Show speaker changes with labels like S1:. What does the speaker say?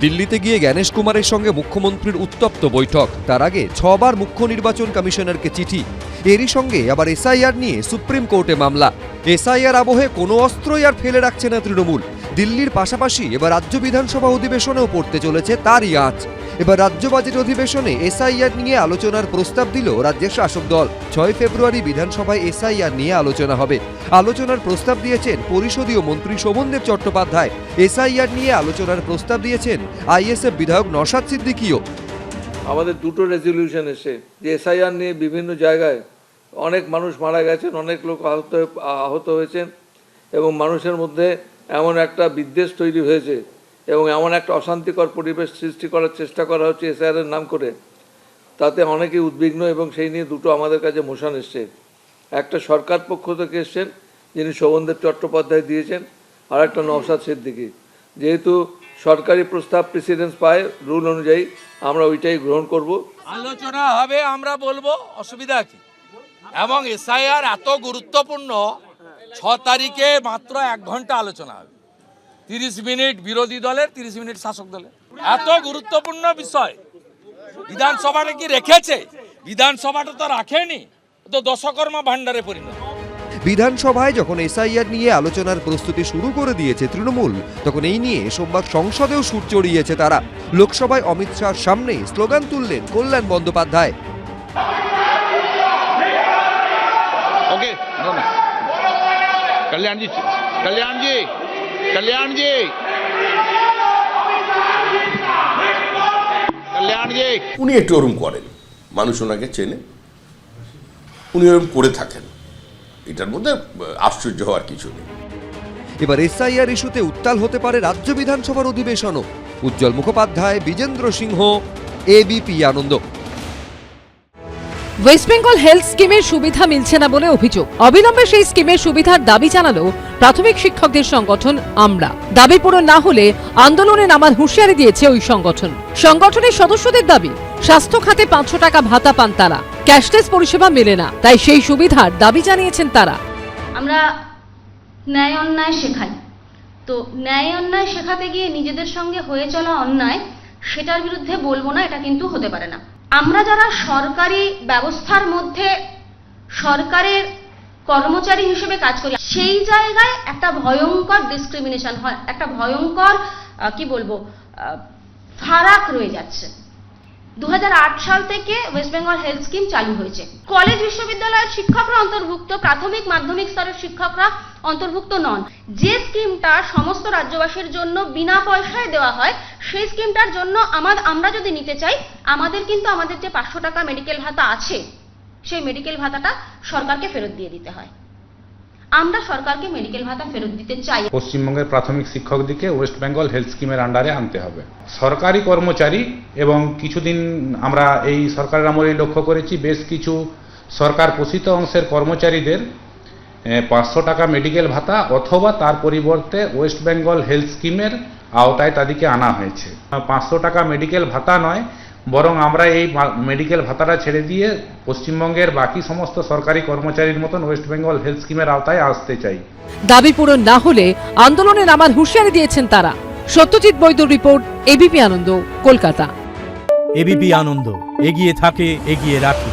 S1: দিল্লিতে গিয়ে জ্ঞানেশ কুমারের সঙ্গে মুখ্যমন্ত্রীর উত্তপ্ত বৈঠক। তার আগে 6 বার মুখ্য নির্বাচন কমিশনারকে চিঠি। এরই সঙ্গে আবার এসআইআর নিয়ে সুপ্রিম কোর্টে মামলা। এসআইআর আবহে কোনো অস্ত্রই আর ফেলে রাখছে না তৃণমূল। দিল্লির পাশাপাশি এবার রাজ্য বিধানসভা অধিবেশনেও পড়তে চলেছে তারই আঁচ। এবার রাজ্য বাজেট অধিবেশনে এসআইআর নিয়ে আলোচনার প্রস্তাব দিল রাজ্যের শাসক দল। 6 ফেব্রুয়ারি বিধানসভায় এসআইআর নিয়ে আলোচনা হবে। আলোচনার প্রস্তাব দিয়েছেন পরিষদীয় মন্ত্রী শোভনদেব চট্টোপাধ্যায়। এসআইআর নিয়ে আলোচনার প্রস্তাব দিয়েছেন আইএসএফ বিধায়ক নওশাদ সিদ্দিকীও।
S2: আমাদের দুটো রেজলিউশন এসে যে এসআইআর নিয়ে বিভিন্ন জায়গায় অনেক মানুষ মারা গেছেন, অনেক লোক আহত হয়েছেন এবং মানুষের মধ্যে এমন একটা বিদ্বেষ তৈরি হয়েছে এবং এমন একটা অশান্তিকর পরিবেশ সৃষ্টি করার চেষ্টা করা হচ্ছে এসআইআরের নাম করে, তাতে অনেকেই উদ্বিগ্ন এবং সেই নিয়ে দুটো আমাদের কাছে মোশন এসছে। একটা সরকার পক্ষ থেকে এসছেন যিনি শোভনদেব চট্টোপাধ্যায় দিয়েছেন, আর একটা নওশাদ সিদ্দিকী। যেহেতু সরকারি প্রস্তাব প্রেসিডেন্স পায় রুল অনুযায়ী, আমরা ওইটাই গ্রহণ করব।
S3: আলোচনা হবে, আমরা বলবো, অসুবিধা কি? এবং এসআইআর এত গুরুত্বপূর্ণ, 6 তারিখে মাত্র 1 ঘন্টা আলোচনা হবে। 30 মিনিট বিরোধী দলের, 30 মিনিট শাসক দলের। এত গুরুত্বপূর্ণ বিষয় বিধানসভাটা কি রেখেছে? বিধানসভাটা তো রাখেনি, তো দশকর্মা ভান্ডারে পরিণত।
S1: বিধানসভায় যখন এসআইআর নিয়ে আলোচনার প্রস্তুতি শুরু করে দিয়েছে তৃণমূল, তখন এই নিয়ে সোমবার সংসদেও সুর চড়িয়েছে তারা। লোকসভায় অমিত শাহর সামনে স্লোগান তুললেন কল্যাণ বন্দ্যোপাধ্যায়।
S4: উনি একটু ওরম করেন, মানুষ ওনাকে চেনে, উনি ওরম করে থাকেন, এটার মধ্যে আশ্চর্য হওয়ার কিছু নেই।
S1: এবার এসআইআর ইস্যুতে উত্তাল হতে পারে রাজ্য বিধানসভার অধিবেশনও। উজ্জ্বল মুখোপাধ্যায়, বিজেন্দ্র সিংহ, এবিপি আনন্দ।
S5: ওয়েস্ট বেঙ্গল হেলথ স্কিমের সুবিধা মিলছে না বলে অভিযোগ। অবিলম্বে সেই স্কিমের সুবিধার দাবি জানালো প্রাথমিক শিক্ষকদের সংগঠন আমরা। দাবি পূরণ না হলে আন্দোলনে নামার হুঁশিয়ারি দিয়েছে ওই সংগঠন। সংগঠনের সদস্যদের দাবি, স্বাস্থ্য খাতে 500 টাকা ভাতা পান তারা, ক্যাশলেস পরিষেবা মেলে না, তাই সেই সুবিধার দাবি জানিয়েছেন তারা।
S6: আমরা ন্যায় অন্যায় শেখাই, তো ন্যায় অন্যায় শেখাতে গিয়ে নিজেদের সঙ্গে হয়ে চলা অন্যায়, সেটার বিরুদ্ধে বলবো না, এটা কিন্তু হতে পারে না। আমরা যারা সরকারি ব্যবস্থার মধ্যে সরকারের কর্মচারী হিসেবে কাজ করি, সেই জায়গায় একটা ভয়ঙ্কর ডিসক্রিমিনেশন হয়, একটা ভয়ঙ্কর ফারাক রয়ে যাচ্ছে। 2008 সাল থেকে ওয়েস্ট বেঙ্গল হেলথ স্কিম চালু হয়েছে। কলেজ বিশ্ববিদ্যালয়ের শিক্ষকরা অন্তর্ভুক্ত, প্রাথমিক মাধ্যমিক স্তরের শিক্ষকরা অন্তর্ভুক্ত নন। যে স্কিমটা সমস্ত রাজ্যবাসীর জন্য বিনা পয়সায় দেওয়া হয়, সেই স্কিমটার জন্য আমরা যদি নিতে চাই, আমাদের যে 500 টাকা মেডিকেল ভাতা আছে, সেই মেডিকেল ভাতাটা সরকারকে ফেরত দিয়ে দিতে হয়। আমরা সরকারকে মেডিকেল ভাতা ফেরত দিতে চাই।
S7: পশ্চিমবঙ্গের প্রাথমিক শিক্ষকদিকে ওয়েস্ট বেঙ্গল হেলথ স্কিমের আন্ডারে আনতে হবে। সরকারি কর্মচারী এবং কিছুদিন আমরা এই সরকারের আমলেই লক্ষ্য করেছি, বেশ কিছু সরকার পোষিত অংশের কর্মচারীদের 500 টাকা মেডিকেল ভাতা অথবা তার পরিবর্তে ওয়েস্ট বেঙ্গল হেলথ স্কিমের আওতায় তাদেরকে আনা হয়েছে। 500 টাকা মেডিকেল ভাতা নয়, বরং আমরা এই মেডিকেল ভাতাটা ছেড়ে দিয়ে পশ্চিমবঙ্গের বাকি সমস্ত সরকারি কর্মচারীর মতন ওয়েস্ট বেঙ্গল হেলথ স্কিমের আওতায় আসতে চাই।
S5: দাবি পূরণ না হলে আন্দোলনে নামার হুঁশিয়ারি দিয়েছেন তারা। সত্যজিৎ বৈদ্যর রিপোর্ট, এবিপি আনন্দ, কলকাতা।
S8: এবিপি আনন্দ, এগিয়ে থাকে, এগিয়ে রাখে।